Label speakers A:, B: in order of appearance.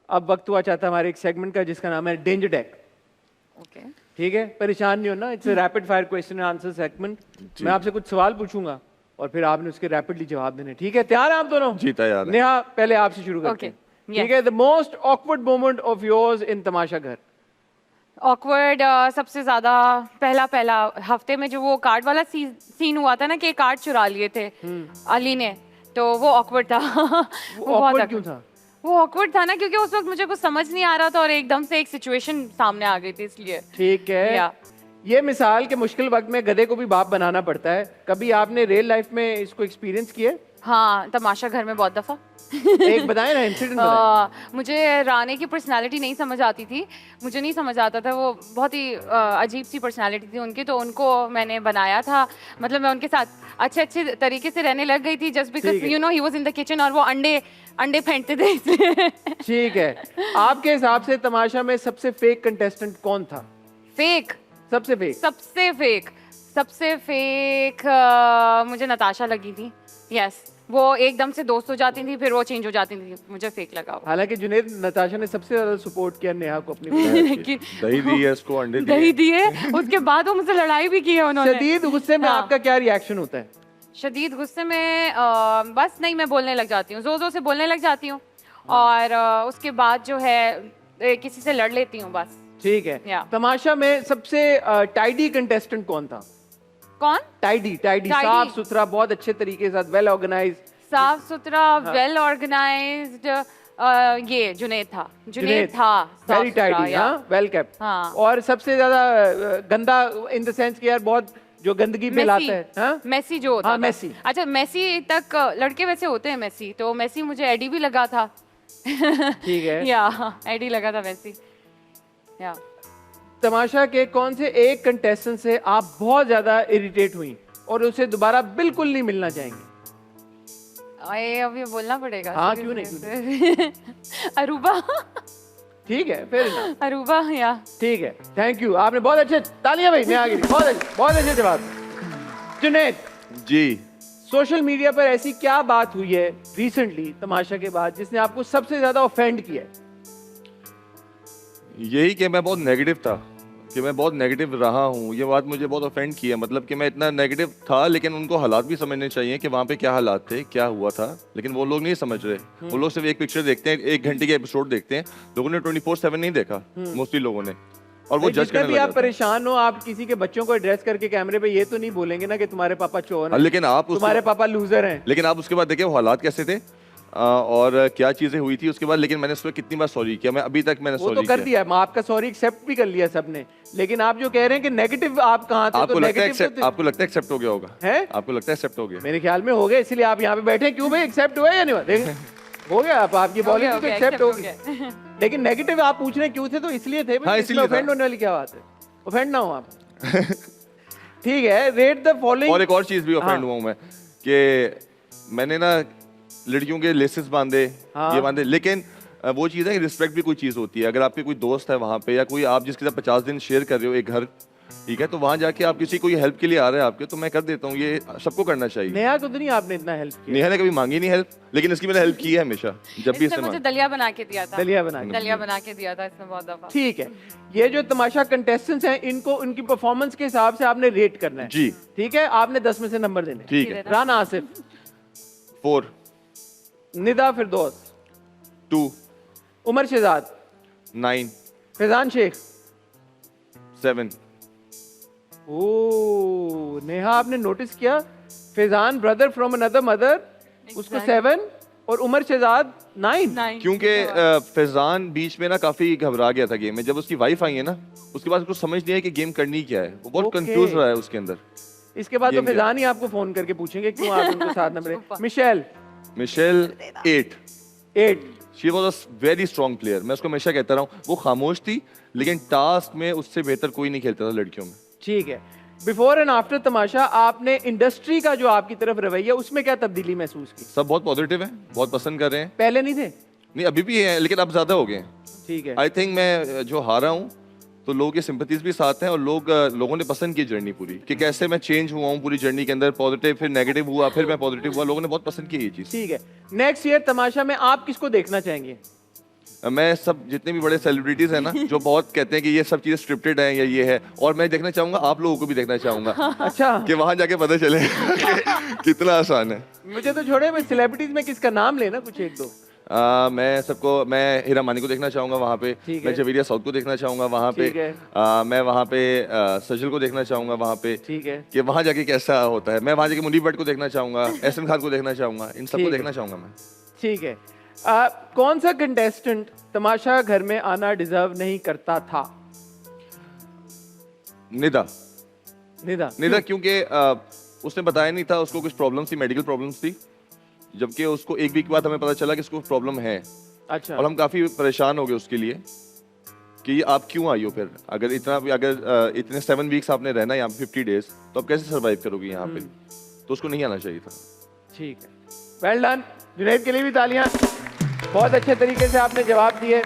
A: अब वक्त हुआ चाहता है हमारे एक सेगमेंट का जिसका नाम है डेंजर डेक।
B: ओके
A: ठीक है, परेशान नहीं होना, it's rapid fire question and answer segment. मैं आपसे कुछ सवाल पूछूंगा और फिर आपने उसके रैपिडली जवाब देने। ठीक है, तैयार हैं आप दोनों?
C: जी तैयार है।
A: नेहा, पहले आपसे शुरू करते हैं। ठीक है, the most awkward moment of yours in Tamasha घर।
B: ऑकवर्ड सबसे ज्यादा पहला हफ्ते में जो वो कार्ड वाला सीन हुआ था ना कि कार्ड चुरा लिए थे अली ने, तो वो ऑकवर्ड था। वो बहुत
A: ऑकवर्ड क्यों था?
B: वो ऑकवर्ड था ना क्योंकि उस वक्त मुझे कुछ समझ नहीं आ रहा था और एकदम से एक सिचुएशन सामने आ गई थी इसलिए।
A: ठीक है, ये मिसाल के मुश्किल वक्त में गधे को भी बाप बनाना पड़ता है। कभी आपने रियल लाइफ में इसको एक्सपीरियंस किया?
B: हाँ, तमाशा घर में बहुत दफा।
A: एक बताएं ना, इंसिडेंट।
B: मुझे राने की पर्सनालिटी नहीं समझ आती थी, मुझे नहीं समझ आता था, वो बहुत ही अजीब सी पर्सनालिटी थी उनकी, तो उनको मैंने बनाया था। मतलब मैं उनके साथ अच्छे तरीके से रहने लग गई थी just because you know he was in the kitchen और वो अंडे फेंकते थे इसलिए।
A: ठीक है, आपके हिसाब से तमाशा में सबसे फेक कंटेस्टेंट कौन था?
B: फेक? सबसे फेक मुझे नताशा लगी थी। यस, वो एकदम से दोस्त हो जाती थी फिर वो चेंज हो जाती थी, मुझे फेक लगा।
A: हालांकि जुनैद, नताशा ने सबसे ज्यादा सपोर्ट किया नेहा को अपनी।
C: दही दी है इसको, अंडे
B: दही दिए, उसके बाद वो मुझसे लड़ाई भी की है उन्होंने।
A: शदीद गुस्से में आपका क्या रिएक्शन होता है?
B: शदीद गुस्से में बस नहीं, मैं बोलने लग जाती हूँ, जोर से बोलने लग जाती हूँ और उसके बाद जो है किसी से लड़ लेती हूँ बस।
A: ठीक है, तमाशा में सबसे टाइडी कंटेस्टेंट कौन था?
B: कौन?
A: टाइडी, साफ सुथरा, बहुत अच्छे तरीके से, वेल ऑर्गेनाइज्ड।
B: साफ सुथरा, वेल ऑर्गेनाइज्ड, ये जुनैद था।
A: वेरी टाइडी, हाँ, वेल केप्ट। और सबसे ज्यादा गंदा इन द सेंस कि यार बहुत जो गंदगी फैलाता है, हाँ?
B: मेसी जो होता था।
A: मेसी।
B: अच्छा, मेसी तक लड़के वैसे होते हैं मेसी, तो मेसी मुझे एडी भी लगा था।
A: ठीक है,
B: या एडी लगा था मेसी। या
A: तमाशा के कौन से एक कंटेस्टेंट से आप बहुत ज्यादा इरिटेट हुई और उसे दोबारा बिल्कुल नहीं मिलना चाहेंगे?
B: अब ये बोलना पड़ेगा।
A: हाँ, क्यों नहीं?
B: अरूबा।
A: ठीक है, फिर
B: अरूबा, या
A: ठीक है, थैंक यू, आपने बहुत अच्छे, तालियां भाई, मैं आगे, बहुत अच्छे जवाब। जुनैद
C: जी,
A: सोशल मीडिया पर ऐसी क्या बात हुई है रिसेंटली तमाशा के बाद जिसने आपको सबसे ज्यादा ऑफेंड किया है?
C: यही कि मैं बहुत नेगेटिव था, कि मैं बहुत नेगेटिव रहा हूँ, ये बात मुझे बहुत ऑफेंड की है। मतलब कि मैं इतना नेगेटिव था, लेकिन उनको हालात भी समझने चाहिए कि वहाँ पे क्या हालात थे, क्या हुआ था, लेकिन वो लोग नहीं समझ रहे। वो लोग सिर्फ एक पिक्चर देखते हैं, 1 घंटे के एपिसोड देखते हैं। लोगों ने 24/7 नहीं देखा, मोस्टली लोगों ने, और वो जज करने लग जाते हैं।
A: आप परेशान हो, आप किसी के बच्चों को एड्रेस करके कैमरे पे ये तो नहीं बोलेंगे ना कि तुम्हारे पापा चोर हैं,
C: लेकिन आप
A: तुम्हारे पापा लूजर हैं।
C: लेकिन आप उसके बाद देखिए वो हालात कैसे थे और क्या चीजें हुई थी उसके बाद। लेकिन मैंने उसमें कितनी बार सॉरी किया, मैं अभी तक मैंने सॉरी
A: तो कर दिया, आपका सॉरी एक्सेप्ट भी कर लिया सबने। लेकिन आप जो कह रहे हैं कि नेगेटिव आप कहाँ थे,
C: आपको लगता है एक्सेप्ट हो गया होगा?
A: है,
C: आपको लगता है एक्सेप्ट हो गया?
A: मेरे ख्याल में हो गया, इसलिए आप यहाँ पे बैठे। क्यों भाई, एक्सेप्ट हुआ या नहीं हुआ? देखें, हो गया, आपकी बॉलिंग तो एक्सेप्ट हो गया। लेकिन नेगेटिव आप पूछ रहे क्यों थे? तो इसलिए थे, इसलिए ऑफेंड होने वाली क्या बात है? ऑफेंड ना हो आप। ठीक है, रेट द फॉलोइंग।
C: और एक और चीज भी ऑफेंड हुआ हूं मैं कि मैंने ना लड़कियों के लेसेस बांधे, ये बांधे, लेकिन वो चीज़ है कि रिस्पेक्ट भी कोई चीज़ होती है। अगर आपके कोई दोस्त है वहाँ पे या कोई आप जिसके साथ 50 दिन शेयर कर रहे हो एक घर, ठीक है, तो वहाँ जाके आप किसी कोई हेल्प के लिए आ रहे हैं आपके, तो मैं कर देता हूँ, ये सबको करना चाहिए।
A: नेहा को तो नहीं आपने इतना हेल्प किया?
C: नेहा ने कभी मांगी नहीं हेल्प, लेकिन इसकी मैंने हेल्प की है हमेशा, जब भी इसने
B: मुझे दलिया बना के दिया था।
A: दलिया बना के दिया था
B: इसमें बहुत दफा।
A: ठीक है, ये जो तमाशा कंटेस्टेंट्स हैं इनको उनकी परफॉर्मेंस के हिसाब से आपने रेट करना है।
C: जी
A: ठीक है, आपने 10 में से नंबर देने।
C: ठीक है।
A: राना आसिफ
C: 4,
A: निदा फिरदौस
C: 2,
A: उमर शहजाद
C: 9,
A: फैजान शेख
C: 7।
A: ओ नेहा, आपने नोटिस किया Faizan brother from another mother, उसको 7 और उमर शहजाद 9।
C: क्योंकि फैजान बीच में ना काफी घबरा गया था गेम में। जब उसकी वाइफ आई है ना, उसके बाद उसको समझ नहीं है कि गेम करनी क्या है, वो बहुत कंफ्यूज रहा है उसके अंदर।
A: इसके बाद तो फैजान ही आपको फोन करके पूछेंगे क्यों आप उनको 7 number. Michelle
C: 8। She was a very strong player. मैं उसको हमेशा कहता रहा हूँ, वो खामोश थी लेकिन टास्क में उससे बेहतर कोई नहीं खेलता था लड़कियों में।
A: ठीक है, बिफोर एंड आफ्टर तमाशा आपने इंडस्ट्री का जो आपकी तरफ रवैया, उसमें क्या तब्दीली महसूस की?
C: सब बहुत पॉजिटिव है, बहुत पसंद कर रहे हैं।
A: पहले नहीं थे?
C: नहीं, अभी भी है, लेकिन अब ज्यादा हो गए हैं।
A: ठीक है,
C: आई थिंक मैं जो हारा हूँ तो लोगों की सिंपैथीज भी साथ हैं और लोगों ने पसंद की जर्नी पूरी, कि कैसे मैं चेंज हुआ हूँ पूरी जर्नी के अंदर, पॉजिटिव फिर नेगेटिव हुआ फिर मैं पॉजिटिव हुआ। लोगों ने बहुत पसंद की ये चीज।
A: ठीक है, नेक्स्ट ईयर तमाशा में आप किसको देखना चाहेंगे?
C: मैं सब जितने भी बड़े सेलिब्रिटीज हैं ना जो बहुत कहते हैं कि ये सब चीजें स्क्रिप्टेड हैं या ये है, और मैं देखना चाहूंगा, आप लोगों को भी देखना चाहूंगा
A: अच्छा
C: कि वहां जाके पता चले कि कितना आसान है।
A: मुझे तो छोड़े, मैं सेलिब्रिटीज में किसका नाम लेना कुछ एक दो।
C: मैं हीरा मानी को देखना चाहूंगा वहाँ पे,
A: ठीक
C: मैं
A: है।
C: जवेरिया साउथ को देखना चाहूंगा वहाँ पे,
A: ठीक है।
C: मैं वहाँ पे सजल को देखना चाहूंगा वहाँ पे,
A: ठीक है।
C: कि वहाँ जाके कैसा होता है। मैं वहाँ जाके मुनीब भट्ट को देखना चाहूंगा, एहसन खान को देखना चाहूंगा, इन
A: ठीक
C: सबको
A: है।
C: देखना चाहूंगा मैं।
A: ठीक है। कौन सा कंटेस्टेंट तमाशा घर में आना डिजर्व नहीं करता था?
C: निदा।
A: निदा।
C: निदा क्योंकि उसने बताया नहीं था, उसको कुछ प्रॉब्लम्स थी, मेडिकल प्रॉब्लम्स थी, जबकि उसको एक वीक बाद हमें पता चला कि उसको प्रॉब्लम है।
A: अच्छा।
C: और हम काफी परेशान हो गए उसके लिए कि आप क्यों आई हो फिर, अगर इतने 7 वीक्स आपने रहना यहाँ पे 50 डेज, तो आप कैसे सर्वाइव करोगे यहाँ पे? तो उसको नहीं आना चाहिए था।
A: ठीक है, वेल डन। जुनैद के लिए भी तालियां, बहुत अच्छे तरीके से आपने जवाब दिए।